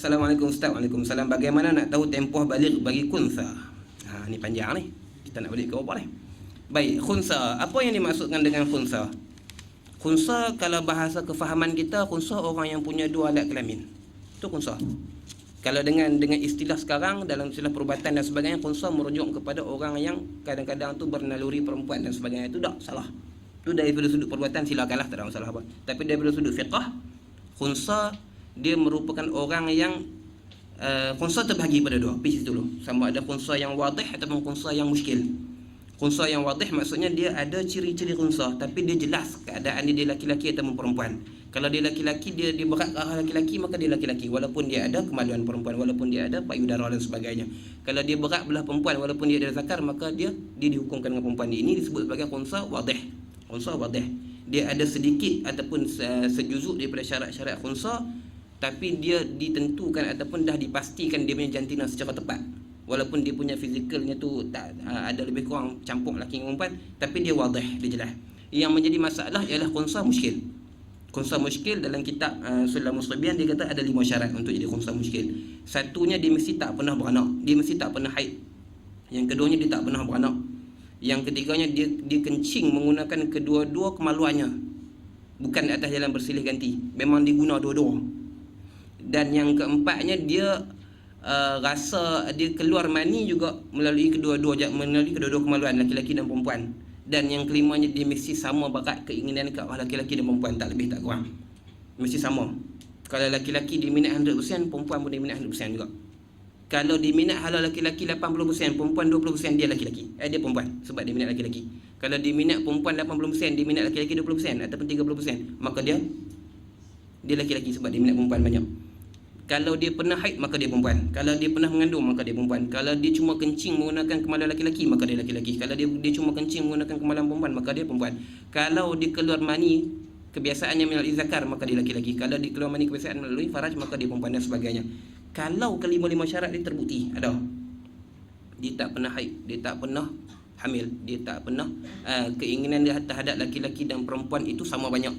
Assalamualaikum Ustaz. Waalaikumsalam. Bagaimana nak tahu tempoh balik bagi khunsa? Ni panjang ni. Kita nak balik ke apa ni? Baik, khunsa. Apa yang dimaksudkan dengan khunsa? Khunsa, kalau bahasa kefahaman kita, khunsa orang yang punya dua alat kelamin. Itu khunsa. Kalau dengan istilah sekarang, dalam istilah perubatan dan sebagainya, khunsa merujuk kepada orang yang kadang-kadang tu bernaluri perempuan dan sebagainya. Itu tak salah. Itu daripada sudut perubatan silakanlah, tak ada masalah apa. Tapi daripada sudut fiqh, khunsa dia merupakan orang yang khunsa terbahagi pada dua pis dulu. Sama ada khunsa yang wadih ataupun khunsa yang muskil. Khunsa yang wadih maksudnya dia ada ciri-ciri khunsa, tapi dia jelas keadaan dia laki-laki ataupun perempuan. Kalau dia laki-laki, dia berat ke arah laki-laki, maka dia laki-laki walaupun dia ada kemaluan perempuan, walaupun dia ada payudara dan sebagainya. Kalau dia berat belah perempuan walaupun dia ada zakar, maka dia dihukumkan dengan perempuan. Ini disebut sebagai khunsa wadih. Khunsa wadih. Dia ada sedikit ataupun sejuzuk daripada syarat-syarat khunsa, tapi dia ditentukan ataupun dah dipastikan dia punya jantina secara tepat. Walaupun dia punya fizikalnya tu tak ada lebih kurang campur lelaki dengan perempuan, tapi dia wadih, dia jelas. Yang menjadi masalah ialah khunsa muskil. Khunsa muskil dalam kitab Sulam Muslibian dia kata ada 5 syarat untuk jadi khunsa muskil. Satunya, dia mesti tak pernah beranak, dia mesti tak pernah haid. Yang keduanya, dia tak pernah beranak. Yang ketiganya, dia kencing menggunakan kedua-dua kemaluannya, bukan atas jalan bersilih ganti, memang diguna dua-dua. Dan yang keempatnya, dia rasa dia keluar mani juga melalui kedua-dua kemaluan, laki-laki dan perempuan. Dan yang kelimanya, dia mesti sama bakat keinginan ke arah laki-laki dan perempuan, tak lebih tak kurang, mesti sama. Kalau laki-laki dia minat 100%, perempuan pun dia minat 100% juga. Kalau dia minat halal laki-laki 80%, perempuan 20%, dia laki-laki, dia perempuan, sebab dia minat laki-laki. Kalau dia minat perempuan 80%, dia minat laki-laki 20% ataupun 30%, maka dia laki-laki sebab dia minat perempuan banyak. Kalau dia pernah haid, maka dia perempuan. Kalau dia pernah mengandung, maka dia perempuan. Kalau dia cuma kencing menggunakan kemaluan laki-laki, maka dia laki-laki. Kalau dia cuma kencing menggunakan kemaluan perempuan, maka dia perempuan. Kalau dia keluar mani kebiasaannya melalui zakar, maka dia laki-laki. Kalau dia keluar mani kebiasaan melalui faraj, maka dia perempuan dan sebagainya. Kalau kelima-lima syarat dia terbukti, ada, dia tak pernah haid, dia tak pernah hamil, dia tak pernah keinginan dia terhadap laki-laki dan perempuan itu sama banyak,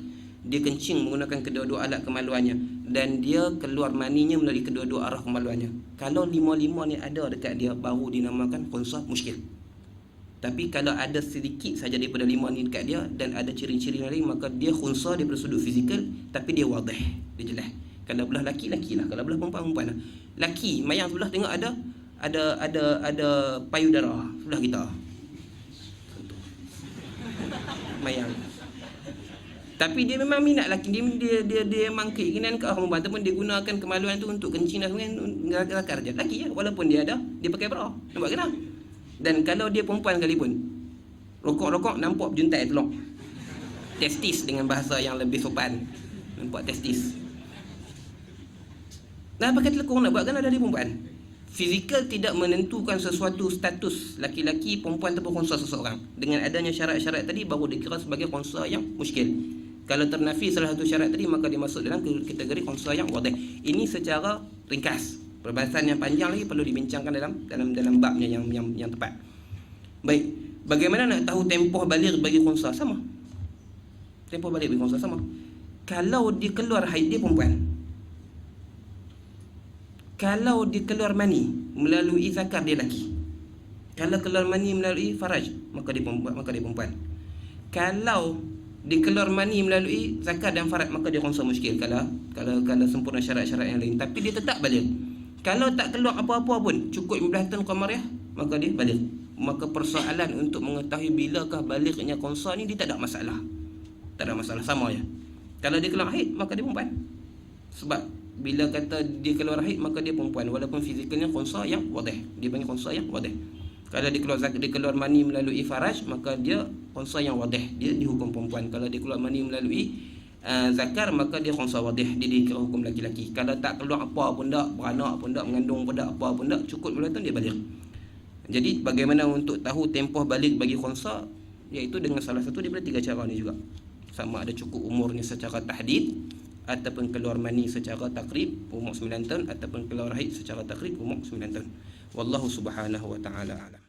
dia kencing menggunakan kedua-dua alat kemaluannya, dan dia keluar maninya melalui kedua-dua arah kemaluannya. Kalau lima-lima ni ada dekat dia, baru dinamakan khunsa muskil. Tapi kalau ada sedikit saja daripada 5 ni dekat dia dan ada ciri-ciri lain, maka dia khunsa daripada sudut fizikal, tapi dia wadih, dia jelas. Kalau belah laki, laki lah. Kalau belah perempuan, perempuan lah. Laki, mayang sebelah tengok ada payudara sebelah kita, mayang. Tapi dia memang minat laki, dia memang keinginan ke arah perempuan, ataupun dia gunakan kemaluan tu untuk kencing dan sebagainya, zakar je. Laki je, walaupun dia pakai bra. Nampak ke tak? Dan kalau dia perempuan sekalipun, rokok-rokok nampak juntai telok. Testis dengan bahasa yang lebih sopan. Nampak testis. Nah, pakai telekung nak buat kan ada dia perempuan. Fizikal tidak menentukan sesuatu status laki-laki, perempuan ataupun khunsa seseorang. Dengan adanya syarat-syarat tadi, baru dikira sebagai khunsa yang muskil. Kalau ternafi salah satu syarat tadi, maka dia masuk dalam kategori khunsa yang wadih. Ini secara ringkas. Perbahasan yang panjang lagi perlu dibincangkan dalam babnya yang tepat. Baik, bagaimana nak tahu tempoh balik bagi khunsa? Sama. Tempoh balik bagi khunsa sama. Kalau dia keluar haid, dia perempuan. Kalau dia keluar mani melalui zakar, dia laki. Kalau keluar mani melalui faraj, maka dia perempuan. Kalau dia keluar mani melalui zakar dan faraj, maka dia khunsa muskil. Kalau sempurna syarat-syarat yang lain, tapi dia tetap balik. Kalau tak keluar apa-apa pun, cukup 15 tahun qamariah, maka dia balik. Maka persoalan untuk mengetahui bilakah baliknya khunsa ni, dia tak ada masalah. Tak ada masalah, sama je. Kalau dia keluar haid, maka dia perempuan. Sebab bila kata dia keluar haid, maka dia perempuan, walaupun fizikalnya khunsa yang wadih. Dia panggil khunsa yang wadih. Kalau dia keluar mani melalui faraj, maka dia khunsa yang wadih, dia dihukum perempuan. Kalau dia keluar mani melalui zakar, maka dia khunsa wadih, dia dikira hukum laki-laki. Kalau tak keluar apa pun tak, beranak pun tak, mengandung pun tak, apa pun tak, cukup 15 tahun dia balik. Jadi bagaimana untuk tahu tempoh balik bagi khunsa? Iaitu dengan salah satu daripada 3 cara ni juga. Sama ada cukup umurnya secara tahdid, ataupun keluar mani secara takrib umur 9 tahun, ataupun keluar haid secara takrib umur 9 tahun. Wallahu subhanahu wa ta'ala alam.